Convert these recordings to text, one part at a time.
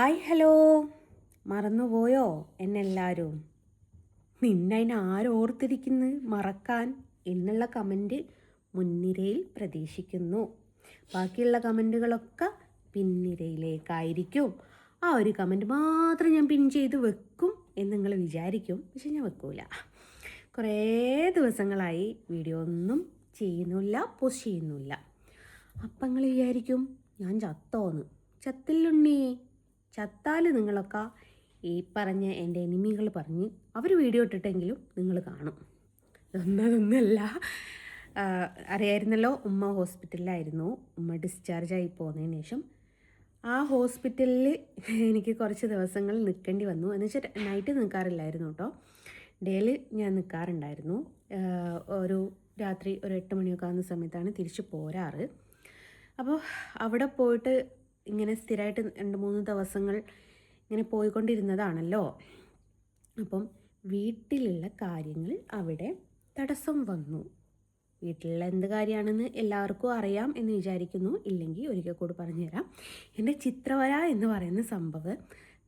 ആയ് ഹലോ, മറന്നുപോയോ എന്നെല്ലാവരും? നിന്നതിന് ആരോർത്തിരിക്കുന്നു മറക്കാൻ എന്നുള്ള കമൻറ്റ് മുൻനിരയിൽ പ്രതീക്ഷിക്കുന്നു. ബാക്കിയുള്ള കമൻറ്റുകളൊക്കെ പിൻനിരയിലേക്കായിരിക്കും. ആ ഒരു കമൻറ്റ് മാത്രം ഞാൻ പിൻ ചെയ്ത് വെക്കും എന്ന് നിങ്ങൾ വിചാരിക്കും, പക്ഷെ ഞാൻ വെക്കൂല. കുറേ ദിവസങ്ങളായി വീഡിയോ ഒന്നും ചെയ്യുന്നില്ല, പോസ്റ്റ് ചെയ്യുന്നില്ല. അപ്പം നിങ്ങൾ വിചാരിക്കും ഞാൻ ചത്തോന്ന്. ചത്തില്ലുണ്ണി. ചത്താൽ നിങ്ങളൊക്കെ ഈ പറഞ്ഞ എൻ്റെ എനിമികൾ പറഞ്ഞ് അവർ വീഡിയോ ഇട്ടിട്ടെങ്കിലും നിങ്ങൾ കാണും. ഒന്നല്ല, അറിയായിരുന്നല്ലോ, ഉമ്മ ഹോസ്പിറ്റലിലായിരുന്നു. ഉമ്മ ഡിസ്ചാർജായി പോകുന്നതിന് ശേഷം ആ ഹോസ്പിറ്റലിൽ എനിക്ക് കുറച്ച് ദിവസങ്ങൾ നിൽക്കേണ്ടി വന്നു. എന്ന് വെച്ചാൽ നൈറ്റ് നിൽക്കാറില്ലായിരുന്നു കേട്ടോ, ഡേയിൽ ഞാൻ നിൽക്കാറുണ്ടായിരുന്നു. ഒരു രാത്രി ഒരു 8 മണിയൊക്കെ ആകുന്ന സമയത്താണ് തിരിച്ച് പോരാറ്. അപ്പോൾ അവിടെ പോയിട്ട് ഇങ്ങനെ സ്ഥിരമായിട്ട് 2-3 ദിവസങ്ങൾ ഇങ്ങനെ പോയിക്കൊണ്ടിരുന്നതാണല്ലോ. അപ്പം വീട്ടിലുള്ള കാര്യങ്ങൾ അവിടെ തടസ്സം വന്നു. വീട്ടിലുള്ള എന്ത് കാര്യമാണെന്ന് എല്ലാവർക്കും അറിയാം എന്ന് വിചാരിക്കുന്നു. ഇല്ലെങ്കിൽ ഒരിക്കൽ കൂടി പറഞ്ഞുതരാം. എൻ്റെ ചിത്രവര എന്ന് പറയുന്ന സംഭവം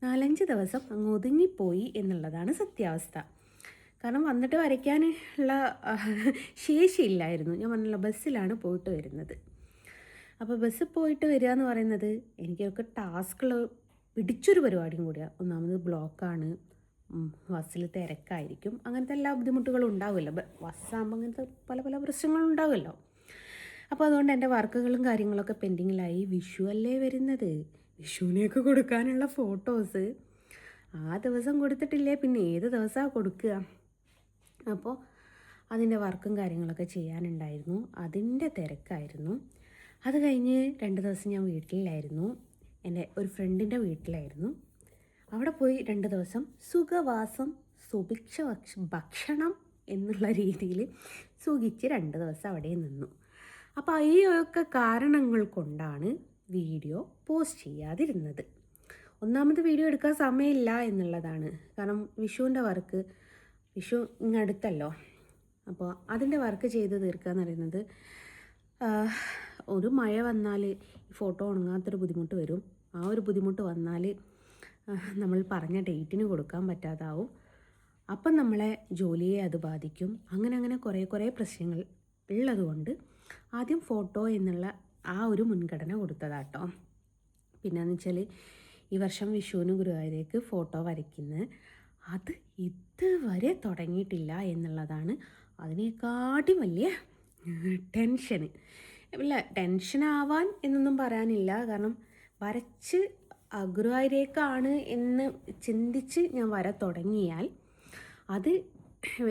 4-5 ദിവസം അങ്ങ് ഒതുങ്ങിപ്പോയി എന്നുള്ളതാണ് സത്യാവസ്ഥ. കാരണം വന്നിട്ട് വരയ്ക്കാനുള്ള ശേഷിയില്ലായിരുന്നു. ഞാൻ പറഞ്ഞല്ലോ, ബസ്സിലാണ് പോയിട്ട് വരുന്നത്. അപ്പോൾ ബസ്സിൽ പോയിട്ട് വരിക എന്ന് പറയുന്നത് എനിക്കൊക്കെ ടാസ്കുകൾ പിടിച്ചൊരു പരിപാടിയും കൂടിയാണ്. ഒന്നാമത് ബ്ലോക്കാണ്, ബസ്സിൽ തിരക്കായിരിക്കും, അങ്ങനത്തെ എല്ലാ ബുദ്ധിമുട്ടുകളും ഉണ്ടാവുമല്ലോ. ബസ്സാകുമ്പോൾ അങ്ങനത്തെ പല പല പ്രശ്നങ്ങളും ഉണ്ടാവുമല്ലോ. അപ്പോൾ അതുകൊണ്ട് എൻ്റെ വർക്കുകളും കാര്യങ്ങളൊക്കെ പെൻഡിങ്ങിലായി. വിഷു അല്ലേ വരുന്നത്, വിഷുവിനെയൊക്കെ കൊടുക്കാനുള്ള ഫോട്ടോസ് ആ ദിവസം കൊടുത്തിട്ടില്ലേ പിന്നെ ഏത് ദിവസമാണ് കൊടുക്കുക? അപ്പോൾ അതിൻ്റെ വർക്കും കാര്യങ്ങളൊക്കെ ചെയ്യാനുണ്ടായിരുന്നു, അതിൻ്റെ തിരക്കായിരുന്നു. അത് കഴിഞ്ഞ് 2 ദിവസം ഞാൻ വീട്ടിലായിരുന്നു, എൻ്റെ ഒരു ഫ്രണ്ടിൻ്റെ വീട്ടിലായിരുന്നു. അവിടെ പോയി 2 ദിവസം സുഖവാസം, സുഭിക്ഷ ഭക്ഷണം എന്നുള്ള രീതിയിൽ സുഖിച്ച് 2 ദിവസം അവിടെ നിന്നു. അപ്പോൾ ഈ ഒക്കെ കാരണങ്ങൾ കൊണ്ടാണ് വീഡിയോ പോസ്റ്റ് ചെയ്യാതിരുന്നത്. ഒന്നാമത് വീഡിയോ എടുക്കാൻ സമയമില്ല എന്നുള്ളതാണ്. കാരണം വിഷുവിൻ്റെ വർക്ക്, വിഷു ഇങ്ങടുത്തല്ലോ, അപ്പോൾ അതിൻ്റെ വർക്ക് ചെയ്ത് തീർക്കുക എന്ന് പറയുന്നത്, ഒരു മഴ വന്നാൽ ഫോട്ടോ ഉണങ്ങാത്തൊരു ബുദ്ധിമുട്ട് വരും. ആ ഒരു ബുദ്ധിമുട്ട് വന്നാൽ നമ്മൾ പറഞ്ഞ ഡേറ്റിന് കൊടുക്കാൻ പറ്റാതാവും. അപ്പം നമ്മളെ ജോലിയെ അത് ബാധിക്കും. അങ്ങനെ കുറേ പ്രശ്നങ്ങൾ ഉള്ളതുകൊണ്ട് ആദ്യം ഫോട്ടോ എന്നുള്ള ആ ഒരു മുൻഗണന കൊടുത്തതാട്ടോ. പിന്നെയെന്ന് വെച്ചാൽ ഈ വർഷം വിഷുവിന് ഗുരുവായൂരേക്ക് ഫോട്ടോ വരയ്ക്കുന്നത് അത് ഇതുവരെ തുടങ്ങിയിട്ടില്ല എന്നുള്ളതാണ് അതിനേക്കാട്ടും വലിയ ടെൻഷന്. ഇല്ല, ടെൻഷനാവാൻ എന്നൊന്നും പറയാനില്ല. കാരണം വരച്ച് ഗുരുവായൂരേക്കാണ് എന്ന് ചിന്തിച്ച് ഞാൻ വര തുടങ്ങിയാൽ അത്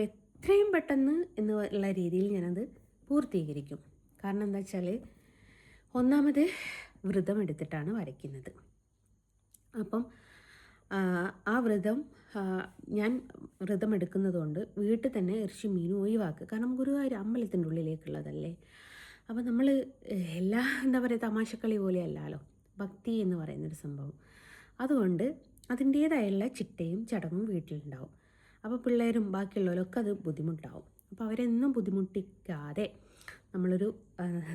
എത്രയും പെട്ടെന്ന് എന്നുള്ള രീതിയിൽ ഞാനത് പൂർത്തീകരിക്കും. കാരണം എന്താ വെച്ചാൽ, ഒന്നാമത് വ്രതം എടുത്തിട്ടാണ് വരയ്ക്കുന്നത്. അപ്പം ആ വ്രതം ഞാൻ വ്രതം എടുക്കുന്നതുകൊണ്ട് വീട്ടിൽ തന്നെ ഇറച്ചി മീനും ഒഴിവാക്കുക. കാരണം ഗുരുവായൂർ അമ്പലത്തിൻ്റെ ഉള്ളിലേക്കുള്ളതല്ലേ. അപ്പോൾ നമ്മൾ എല്ലാ എന്താ പറയുക, തമാശക്കളി പോലെയല്ലല്ലോ ഭക്തി എന്ന് പറയുന്നൊരു സംഭവം. അതുകൊണ്ട് അതിൻ്റേതായുള്ള ചിട്ടയും ചടങ്ങും വീട്ടിലുണ്ടാവും. അപ്പോൾ പിള്ളേരും ബാക്കിയുള്ളവരൊക്കെ അത് ബുദ്ധിമുട്ടാവും. അപ്പോൾ അവരെന്നും ബുദ്ധിമുട്ടിക്കാതെ നമ്മളൊരു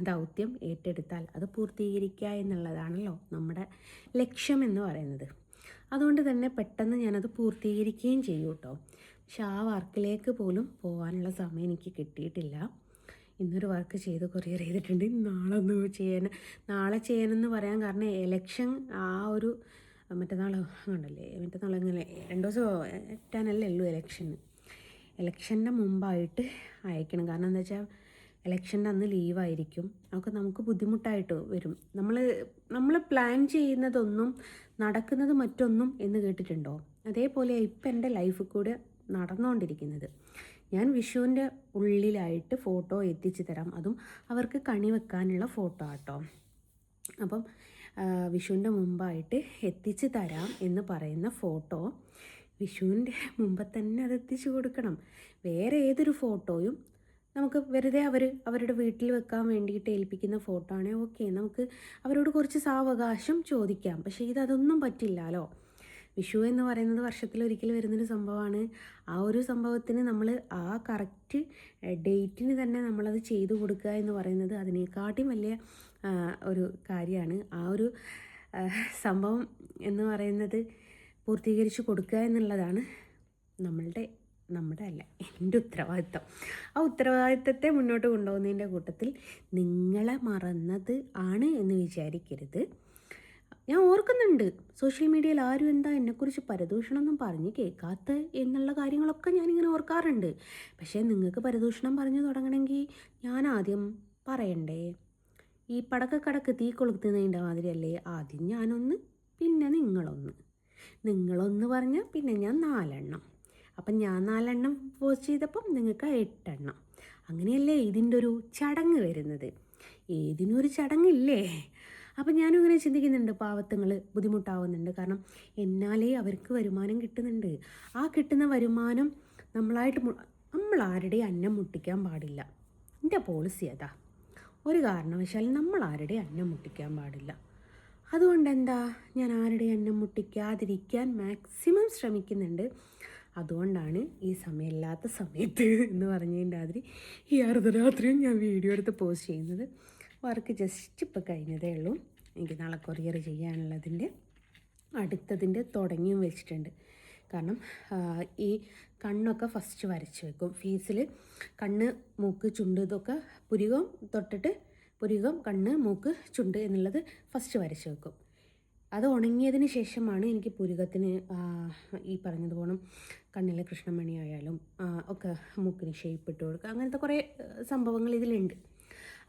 ദൗത്യം ഏറ്റെടുത്താൽ അത് പൂർത്തീകരിക്കുക എന്നുള്ളതാണല്ലോ നമ്മുടെ ലക്ഷ്യം എന്ന് പറയുന്നത്. അതുകൊണ്ട് തന്നെ പെട്ടെന്ന് ഞാനത് പൂർത്തീകരിക്കുകയും ചെയ്യും കേട്ടോ. പക്ഷെ ആ വർക്കിലേക്ക് പോലും പോകാനുള്ള സമയം എനിക്ക് കിട്ടിയിട്ടില്ല. ഇന്നൊരു വർക്ക് ചെയ്ത് കൊറിയർ ചെയ്തിട്ടുണ്ട്. നാളെ ചെയ്യാനെന്ന് പറയാൻ കാരണം എലക്ഷൻ ആ ഒരു മറ്റന്നാൾ ഉണ്ടല്ലേ, മറ്റന്നാൾ അങ്ങനെ 2 ദിവസം എത്താനല്ലേ ഉള്ളൂ എലക്ഷൻ്റെ മുമ്പായിട്ട് അയക്കണം. കാരണം എന്താ വെച്ചാൽ എലക്ഷൻ്റെ അന്ന് ലീവായിരിക്കും. അതൊക്കെ നമുക്ക് ബുദ്ധിമുട്ടായിട്ട് വരും. നമ്മൾ പ്ലാൻ ചെയ്യുന്നതൊന്നും നടക്കുന്നത് മറ്റൊന്നും എന്ന് കേട്ടിട്ടുണ്ടോ? അതേപോലെ ഇപ്പം എൻ്റെ ലൈഫിൽ കൂടെ നടന്നുകൊണ്ടിരിക്കുന്നത്. ഞാൻ വിഷുവിൻ്റെ ഉള്ളിലായിട്ട് ഫോട്ടോ എത്തിച്ചു തരാം, അതും അവർക്ക് കണി വെക്കാനുള്ള ഫോട്ടോ ആട്ടോ. അപ്പം വിഷുവിൻ്റെ മുമ്പായിട്ട് എത്തിച്ചു തരാം എന്ന് പറയുന്ന ഫോട്ടോ വിഷുവിൻ്റെ മുമ്പ് തന്നെ അത് എത്തിച്ചു കൊടുക്കണം. വേറെ ഏതൊരു ഫോട്ടോയും നമുക്ക് വെറുതെ അവരുടെ വീട്ടിൽ വെക്കാൻ വേണ്ടിയിട്ട് ഏൽപ്പിക്കുന്ന ഫോട്ടോ ആണെങ്കിൽ ഓക്കെ, നമുക്ക് അവരോട് കുറച്ച് സാവകാശം ചോദിക്കാം. പക്ഷേ ഇതൊന്നും പറ്റില്ലല്ലോ. വിഷു എന്ന് പറയുന്നത് വർഷത്തിലൊരിക്കൽ വരുന്നൊരു സംഭവമാണ്. ആ ഒരു സംഭവത്തിന് നമ്മൾ ആ കറക്റ്റ് ഡേറ്റിന് തന്നെ നമ്മളത് ചെയ്തു കൊടുക്കുക എന്ന് പറയുന്നത് അതിനേക്കാട്ടും വലിയ ഒരു കാര്യമാണ്. ആ ഒരു സംഭവം എന്ന് പറയുന്നത് പൂർത്തീകരിച്ച് കൊടുക്കുക എന്നുള്ളതാണ് നമ്മുടെ അല്ല എൻ്റെ ഉത്തരവാദിത്തം. ആ ഉത്തരവാദിത്തത്തെ മുന്നോട്ട് കൊണ്ടുപോകുന്നതിൻ്റെ കൂട്ടത്തിൽ നിങ്ങളെ മറന്നത് ആണ് എന്ന് വിചാരിക്കരുത്. ഞാൻ ഓർക്കുന്നുണ്ട് സോഷ്യൽ മീഡിയയിൽ ആരും എന്താ എന്നെക്കുറിച്ച് പരദൂഷണമൊന്നും പറഞ്ഞ് കേൾക്കാത്ത എന്നുള്ള കാര്യങ്ങളൊക്കെ ഞാനിങ്ങനെ ഓർക്കാറുണ്ട്. പക്ഷേ നിങ്ങൾക്ക് പരദൂഷണം പറഞ്ഞു തുടങ്ങണമെങ്കിൽ ഞാൻ ആദ്യം പറയണ്ടേ? ഈ പടക്കക്കടക്ക് തീ കൊളുത്തുന്നതിൻ്റെ മാതിരിയല്ലേ, ആദ്യം ഞാനൊന്ന് പിന്നെ നിങ്ങളൊന്ന് പറഞ്ഞാൽ പിന്നെ ഞാൻ 4 എണ്ണം, അപ്പം ഞാൻ 4 എണ്ണം പോസ്റ്റ് ചെയ്തപ്പം നിങ്ങൾക്ക് 8 എണ്ണം. അങ്ങനെയല്ലേ ഇതിൻ്റെ ഒരു ചടങ്ങ് വരുന്നത്. ഏതിനൊരു ചടങ്ങില്ലേ? അപ്പം ഞാനും ഇങ്ങനെ ചിന്തിക്കുന്നുണ്ട്, പാവത്തങ്ങൾ ബുദ്ധിമുട്ടാവുന്നുണ്ട്. കാരണം എന്നാലേ അവർക്ക് വരുമാനം കിട്ടുന്നുണ്ട്. ആ കിട്ടുന്ന വരുമാനം നമ്മൾ ആരുടെയും അന്നം മുട്ടിക്കാൻ പാടില്ല. എൻ്റെ പോളിസി അതാ. ഒരു കാരണവശാലും നമ്മൾ ആരുടെയും അന്നം മുട്ടിക്കാൻ പാടില്ല. അതുകൊണ്ട് എന്താ, ഞാൻ ആരുടെയും അന്നം മുട്ടിക്കാതിരിക്കാൻ മാക്സിമം ശ്രമിക്കുന്നുണ്ട്. അതുകൊണ്ടാണ് ഈ സമയമില്ലാത്ത സമയത്ത് എന്ന് പറഞ്ഞതിൻ്റെ അതിൽ ഈ അർദ്ധരാത്രിയും ഞാൻ വീഡിയോ എടുത്ത് പോസ്റ്റ് ചെയ്യുന്നത്. വർക്ക് ജസ്റ്റ് ഇപ്പോൾ കഴിഞ്ഞതേ ഉള്ളൂ. എനിക്ക് നാളെ കൊറിയർ ചെയ്യാനുള്ളതിൻ്റെ അടുത്തതിൻ്റെ തുടങ്ങിയും വെച്ചിട്ടുണ്ട്. കാരണം ഈ കണ്ണൊക്കെ ഫസ്റ്റ് വരച്ച് വെക്കും. ഫേസിൽ കണ്ണ്, മൂക്ക്, ചുണ്ട് ഇതൊക്കെ പുരികം തൊട്ടിട്ട് പുരികം, കണ്ണ്, മൂക്ക്, ചുണ്ട് എന്നുള്ളത് ഫസ്റ്റ് വരച്ച് വെക്കും. അത് ഉണങ്ങിയതിന് ശേഷമാണ് എനിക്ക് പുരികത്തിന് ഈ പറഞ്ഞതുപോലെ കണ്ണിലെ കൃഷ്ണമണി ആയാലും ഒക്കെ മൂക്കിന് ഷേപ്പ് ഇട്ട് കൊടുക്കുക, അങ്ങനത്തെ കുറേ സംഭവങ്ങൾ ഇതിലുണ്ട്.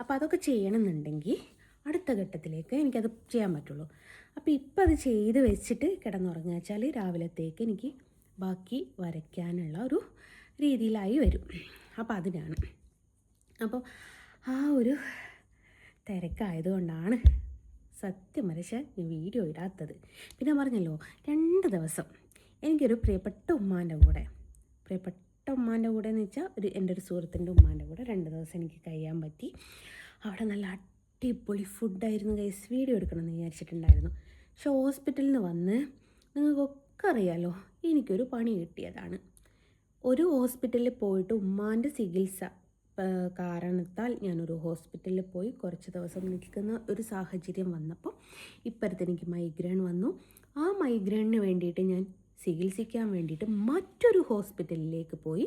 അപ്പോൾ അതൊക്കെ ചെയ്യണമെന്നുണ്ടെങ്കിൽ അടുത്ത ഘട്ടത്തിലേക്ക് എനിക്കത് ചെയ്യാൻ പറ്റുള്ളൂ. അപ്പോൾ ഇപ്പം അത് ചെയ്ത് വെച്ചിട്ട് കിടന്നുറങ്ങുക വെച്ചാൽ രാവിലത്തേക്ക് എനിക്ക് ബാക്കി വരയ്ക്കാനുള്ള ഒരു രീതിയിലായി വരും. അപ്പോൾ അതിനാണ്. അപ്പോൾ ആ ഒരു തിരക്കായതുകൊണ്ടാണ് സത്യം വരച്ചാൽ ഞാൻ വീഡിയോ ഇടാത്തത്. പിന്നെ പറഞ്ഞല്ലോ 2 ദിവസം എനിക്കൊരു പ്രിയപ്പെട്ട ഉമ്മാൻ്റെ കൂടെ എന്ന് വെച്ചാൽ എൻ്റെ ഒരു സുഹൃത്തിൻ്റെ ഉമ്മാൻ്റെ കൂടെ 2 ദിവസം എനിക്ക് കഴിയാൻ പറ്റി. അവിടെ നല്ല അടിപൊളി ഫുഡായിരുന്നു ഗൈസ്. വീഡിയോ എടുക്കണമെന്ന് വിചാരിച്ചിട്ടുണ്ടായിരുന്നു. പക്ഷെ ഹോസ്പിറ്റലിൽ നിന്ന് വന്ന് നിങ്ങൾക്കൊക്കെ അറിയാമല്ലോ, എനിക്കൊരു പണി കിട്ടിയതാണ്. ഒരു ഹോസ്പിറ്റലിൽ പോയിട്ട് ഉമ്മാൻ്റെ ചികിത്സ കാരണത്താൽ ഞാനൊരു ഹോസ്പിറ്റലിൽ പോയി കുറച്ച് ദിവസം നിൽക്കുന്ന ഒരു സാഹചര്യം വന്നപ്പോൾ ഇപ്പോഴത്തെ എനിക്ക് മൈഗ്രെയിൻ വന്നു. ആ മൈഗ്രെയിനിന് വേണ്ടിയിട്ട് ഞാൻ ചികിത്സിക്കാൻ വേണ്ടിയിട്ട് മറ്റൊരു ഹോസ്പിറ്റലിലേക്ക് പോയി.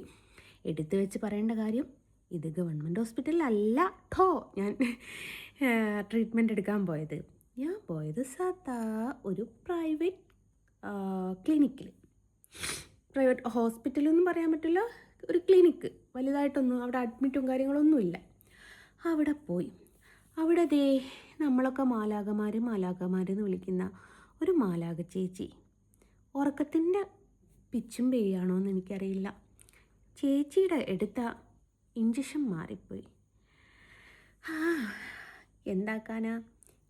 എടുത്തു വെച്ച് പറയേണ്ട കാര്യം, ഇത് ഗവൺമെൻറ് ഹോസ്പിറ്റലല്ല കേട്ടോ ഞാൻ ട്രീറ്റ്മെൻറ്റ് എടുക്കാൻ പോയത്. ഞാൻ പോയത് സാധാ ഒരു പ്രൈവറ്റ് ക്ലിനിക്കിൽ. പ്രൈവറ്റ് ഹോസ്പിറ്റലൊന്നും പറയാൻ പറ്റില്ല, ഒരു ക്ലിനിക്ക്. വലുതായിട്ടൊന്നും അവിടെ അഡ്മിറ്റും കാര്യങ്ങളൊന്നുമില്ല. അവിടെ പോയി. അവിടെ നമ്മളൊക്കെ മാലാഖമാരെന്ന് വിളിക്കുന്ന ഒരു മാലാഖ ചേച്ചി, ഉറക്കത്തിൻ്റെ പിച്ചും പെയ്യാണോ എന്ന് എനിക്കറിയില്ല, ചേച്ചിയുടെ എടുത്ത ഇഞ്ചക്ഷൻ മാറിപ്പോയി. എന്താക്കാനാ,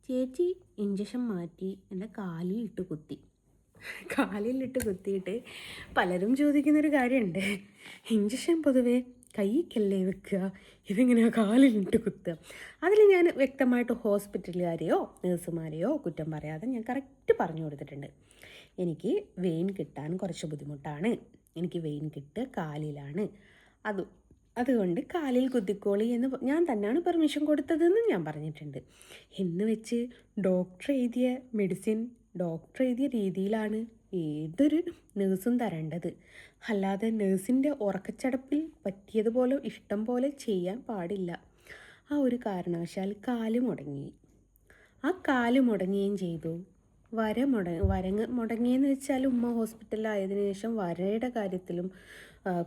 ചേച്ചി ഇഞ്ചക്ഷൻ മാറ്റി എൻ്റെ കാലിലിട്ട് കുത്തിയിട്ട് പലരും ചോദിക്കുന്നൊരു കാര്യമുണ്ട്, ഇഞ്ചക്ഷൻ പൊതുവേ കൈക്കല്ലേ വെക്കുക, ഇതെങ്ങനെയാണ് കാലിലിട്ട് കുത്തുക? അതിൽ ഞാൻ വ്യക്തമായിട്ട് ഹോസ്പിറ്റലുകാരെയോ നേഴ്സുമാരെയോ കുറ്റം പറയാതെ ഞാൻ കറക്റ്റ് പറഞ്ഞു കൊടുത്തിട്ടുണ്ട്. എനിക്ക് വെയിൻ കിട്ടാൻ കുറച്ച് ബുദ്ധിമുട്ടാണ്, എനിക്ക് വെയിൻ കിട്ടുക കാലിലാണ്, അതുകൊണ്ട് കാലിൽ കുത്തിക്കോളി എന്ന് ഞാൻ തന്നെയാണ് പെർമിഷൻ കൊടുത്തതെന്ന് ഞാൻ പറഞ്ഞിട്ടുണ്ട്. എന്ന് വെച്ച് ഡോക്ടർ എഴുതിയ മെഡിസിൻ ഡോക്ടർ എഴുതിയ രീതിയിലാണ് ഏതൊരു നേഴ്സും തരേണ്ടത്. അല്ലാതെ നേഴ്സിൻ്റെ ഉറക്കച്ചടപ്പിൽ പറ്റിയതുപോലെ ഇഷ്ടം പോലെ ചെയ്യാൻ പാടില്ല. ആ ഒരു കാരണവശാൽ കാല് മുടങ്ങി. ആ കാല് മുടങ്ങുകയും ചെയ്തു. മുടങ്ങിയെന്ന് വെച്ചാൽ ഉമ്മ ഹോസ്പിറ്റലിലായതിനു ശേഷം വരയുടെ കാര്യത്തിലും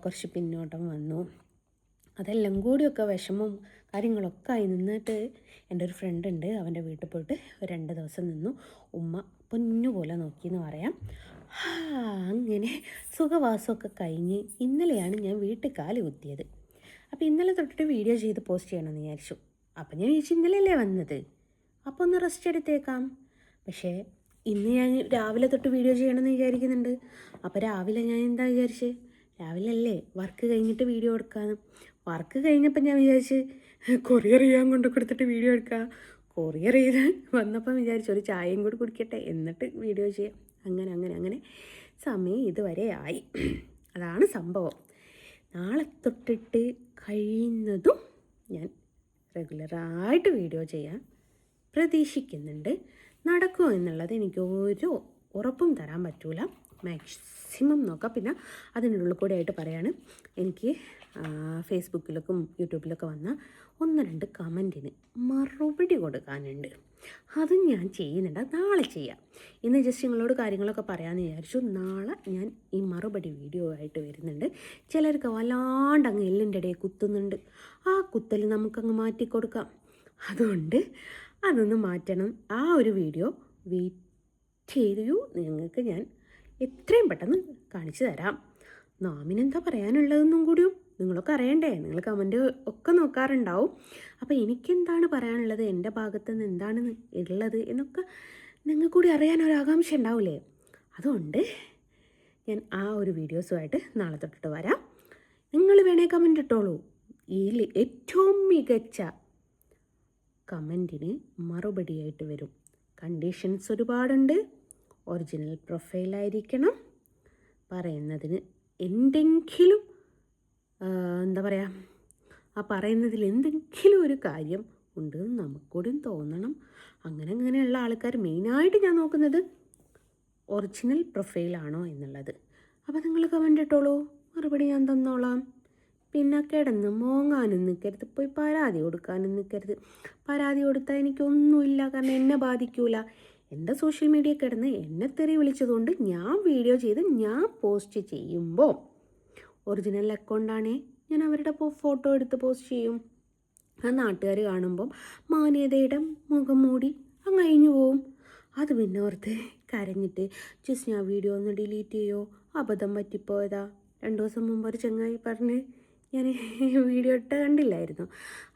കുറച്ച് പിന്നോട്ടം വന്നു. അതെല്ലാം കൂടിയൊക്കെ വിഷമവും കാര്യങ്ങളൊക്കെ ആയി നിന്നിട്ട് എൻ്റെ ഒരു ഫ്രണ്ട് ഉണ്ട്, അവൻ്റെ വീട്ടിൽ പോയിട്ട് 2 ദിവസം നിന്നു. ഉമ്മ പൊന്നുപോലെ നോക്കിയെന്ന് പറയാം. അങ്ങനെ സുഖവാസമൊക്കെ കഴിഞ്ഞ് ഇന്നലെയാണ് ഞാൻ വീട്ടിൽ കാല് കുത്തിയത്. അപ്പോൾ ഇന്നലെ തൊട്ടിട്ട് വീഡിയോ ചെയ്ത് പോസ്റ്റ് ചെയ്യണമെന്ന് വിചാരിച്ചു. അപ്പം ഞാൻ വിചാരിച്ചു ഇന്നലെയല്ലേ വന്നത്, അപ്പോൾ ഒന്ന് റെസ്റ്റ് എടുത്തേക്കാം. പക്ഷേ ഇന്ന് ഞാൻ രാവിലെ തൊട്ട് വീഡിയോ ചെയ്യണമെന്ന് വിചാരിക്കുന്നുണ്ട്. അപ്പോൾ രാവിലെ ഞാൻ എന്താ വിചാരിച്ച്, രാവിലെ അല്ലേ വർക്ക് കഴിഞ്ഞിട്ട് വീഡിയോ എടുക്കാമെന്ന്. വർക്ക് കഴിഞ്ഞപ്പോൾ ഞാൻ വിചാരിച്ച് കൊറിയർ ചെയ്യാൻ കൊണ്ട് കൊടുത്തിട്ട് വീഡിയോ എടുക്കാം. കൊറിയർ ചെയ്ത് വന്നപ്പം വിചാരിച്ചു ഒരു ചായയും കൂടി കുടിക്കട്ടെ എന്നിട്ട് വീഡിയോ ചെയ്യാം. അങ്ങനെ സമയം ഇതുവരെ ആയി. അതാണ് സംഭവം. നാളെ തൊട്ടിട്ട് കഴിയുന്നതും ഞാൻ റെഗുലറായിട്ട് വീഡിയോ ചെയ്യാൻ പ്രതീക്ഷിക്കുന്നുണ്ട്. നടക്കുമോ എന്നുള്ളത് എനിക്ക് ഒരു ഉറപ്പും തരാൻ പറ്റൂല. മാക്സിമം നോക്കാം. പിന്നെ അതിൻ്റെ ഉള്ളിൽ കൂടെ ആയിട്ട് പറയാണ്, എനിക്ക് ഫേസ്ബുക്കിലൊക്കെ യൂട്യൂബിലൊക്കെ വന്ന 1-2 കമൻറ്റിന് മറുപടി കൊടുക്കാനുണ്ട്. അതും ഞാൻ ചെയ്യുന്നുണ്ട്. നാളെ ചെയ്യാം. ഇന്ന് ജസ്റ്റ് നിങ്ങളോട് കാര്യങ്ങളൊക്കെ പറയാമെന്ന് വിചാരിച്ചു. നാളെ ഞാൻ ഈ മറുപടി വീഡിയോ ആയിട്ട് വരുന്നുണ്ട്. ചിലർക്ക് വല്ലാണ്ട് അങ്ങ് എല്ലിൻ്റെ ഇടയിൽ കുത്തുന്നുണ്ട്. ആ കുത്തൽ നമുക്കങ്ങ് മാറ്റിക്കൊടുക്കാം. അതുകൊണ്ട് അതൊന്ന് മാറ്റണം. ആ ഒരു വീഡിയോ വെയിറ്റ് ചെയ്യൂ. നിങ്ങൾക്ക് ഞാൻ എത്രയും പെട്ടെന്ന് കാണിച്ചു തരാം. നാമിനെന്താ പറയാനുള്ളതെന്നും കൂടിയും നിങ്ങളൊക്കെ അറിയണ്ടേ? നിങ്ങൾ കമൻറ്റ് ഒക്കെ നോക്കാറുണ്ടാവും. അപ്പോൾ എനിക്കെന്താണ് പറയാനുള്ളത്, എൻ്റെ ഭാഗത്തു നിന്ന് എന്താണ് ഉള്ളത് എന്നൊക്കെ നിങ്ങൾക്ക് കൂടി അറിയാനൊരാകാംക്ഷ ഉണ്ടാവില്ലേ? അതുകൊണ്ട് ഞാൻ ആ ഒരു വീഡിയോസുമായിട്ട് നാളെ തൊട്ടിട്ട് വരാം. നിങ്ങൾ വേണേ കമൻറ്റ് ഇട്ടോളൂ. ഇതിൽ ഏറ്റവും മികച്ച കമൻറ്റിന് മറുപടിയായിട്ട് വരും. കണ്ടീഷൻസ് ഒരുപാടുണ്ട്. ഒറിജിനൽ പ്രൊഫൈലായിരിക്കണം. പറയുന്നതിന് എന്തെങ്കിലും എന്താ പറയുക, ആ പറയുന്നതിൽ എന്തെങ്കിലും ഒരു കാര്യം ഉണ്ട് നമുക്കൂടിയും തോന്നണം. അങ്ങനെയുള്ള ആൾക്കാർ മെയിനായിട്ട് ഞാൻ നോക്കുന്നത് ഒറിജിനൽ പ്രൊഫൈലാണോ എന്നുള്ളത്. അപ്പോൾ നിങ്ങൾ കമൻ്റ് ഇട്ടോളൂ, മറുപടി ഞാൻ തന്നോളാം. പിന്നെ കിടന്ന് മോങ്ങാനും നിൽക്കരുത്, പോയി പരാതി കൊടുക്കാനും നിൽക്കരുത്. പരാതി കൊടുത്താൽ എനിക്കൊന്നുമില്ല, കാരണം എന്നെ ബാധിക്കൂല. എൻ്റെ സോഷ്യൽ മീഡിയ കിടന്ന് എന്നെ തെറി വിളിച്ചതുകൊണ്ട് ഞാൻ വീഡിയോ ചെയ്ത് ഞാൻ പോസ്റ്റ് ചെയ്യുമ്പോൾ ഒറിജിനൽ അക്കൗണ്ടാണേ ഞാൻ അവരുടെ ഫോട്ടോ എടുത്ത് പോസ്റ്റ് ചെയ്യും. ആ നാട്ടുകാർ കാണുമ്പം മാന്യതയുടെ മുഖം മൂടി അങ്ങ് കഴിഞ്ഞു പോവും. അത് പിന്നെ ഓർത്ത് കരഞ്ഞിട്ട് ജസ്റ്റ് ഞാൻ വീഡിയോ ഒന്ന് ഡിലീറ്റ് ചെയ്യോ, അബദ്ധം പറ്റിപ്പോയതാ. 2 ദിവസം മുമ്പ് ഒരു ചങ്ങായി പറഞ്ഞ് ഞാൻ വീഡിയോ ഇട്ട് കണ്ടില്ലായിരുന്നു,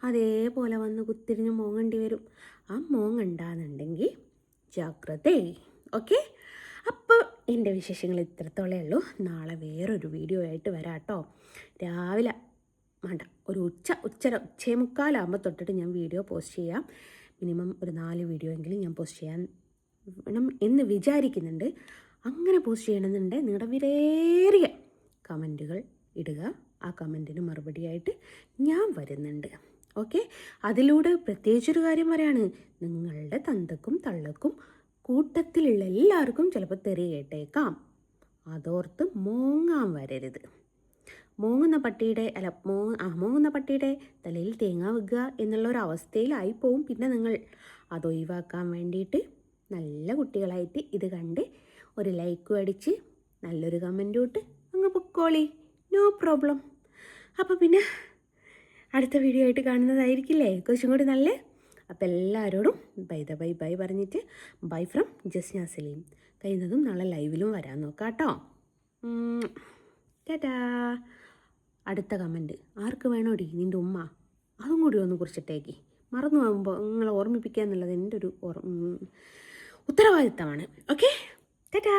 അതേപോലെ വന്ന് കുത്തിരിഞ്ഞ് മോങ്ങേണ്ടി വരും. ആ മോങ്ങണ്ടാന്നുണ്ടെങ്കിൽ ജാഗ്രത. ഓക്കെ, അപ്പോൾ എൻ്റെ വിശേഷങ്ങൾ ഇത്രത്തോളേ ഉള്ളൂ. നാളെ വേറൊരു വീഡിയോ ആയിട്ട് വരാം കേട്ടോ. രാവിലെ വേണ്ട, ഒരു ഉച്ചേമുക്കാലാകുമ്പോൾ തൊട്ടിട്ട് ഞാൻ വീഡിയോ പോസ്റ്റ് ചെയ്യാം. മിനിമം ഒരു 4 വീഡിയോ എങ്കിലും ഞാൻ പോസ്റ്റ് ചെയ്യാൻ വേണം എന്ന് വിചാരിക്കുന്നുണ്ട്. അങ്ങനെ പോസ്റ്റ് ചെയ്യണമെന്നുണ്ടെങ്കിൽ നിങ്ങളുടെ വിലയേറിയ കമൻറ്റുകൾ ഇടുക. ആ കമൻറ്റിന് മറുപടിയായിട്ട് ഞാൻ വരുന്നുണ്ട്. ഓക്കെ, അതിലൂടെ പ്രത്യേകിച്ചൊരു കാര്യം പറയാണ്, നിങ്ങളുടെ തന്തക്കും തള്ളക്കും കൂട്ടത്തിലുള്ള എല്ലാവർക്കും ചിലപ്പോൾ തെറി കേട്ടേക്കാം. അതോർത്ത് മോങ്ങാൻ വരരുത്. മോങ്ങുന്ന പട്ടിയുടെ തലയിൽ തേങ്ങ വെക്കുക എന്നുള്ളൊരവസ്ഥയിലായി പോവും. പിന്നെ നിങ്ങൾ അതൊഴിവാക്കാൻ വേണ്ടിയിട്ട് നല്ല കുട്ടികളായിട്ട് ഇത് കണ്ട് ഒരു ലൈക്കും അടിച്ച് നല്ലൊരു കമൻറ്റും ഇട്ട് അങ്ങ് പൊക്കോളി, നോ പ്രോബ്ലം. അപ്പോൾ പിന്നെ അടുത്ത വീഡിയോ ആയിട്ട് കാണുന്നതായിരിക്കില്ലേ കുറച്ചും കൂടി നല്ല. അപ്പോൾ എല്ലാവരോടും ബൈ പറഞ്ഞിട്ട് ബൈ ഫ്രം ജസ്ന സലീം. കഴിയുന്നതും നാളെ ലൈവിലും വരാൻ നോക്കാം കേട്ടോ. ടാറ്റാ. അടുത്ത കമൻറ്റ് ആർക്ക് വേണോടി നിൻ്റെ ഉമ്മ, അതും കൂടി ഒന്ന് കുറിച്ചിട്ടേക്ക്. മറന്നു പോകുമ്പോൾ നിങ്ങളെ ഓർമ്മിപ്പിക്കുക എന്നുള്ളത് എൻ്റെ ഒരു ഉത്തരവാദിത്തമാണ്. ഓക്കെ, ടാറ്റാ.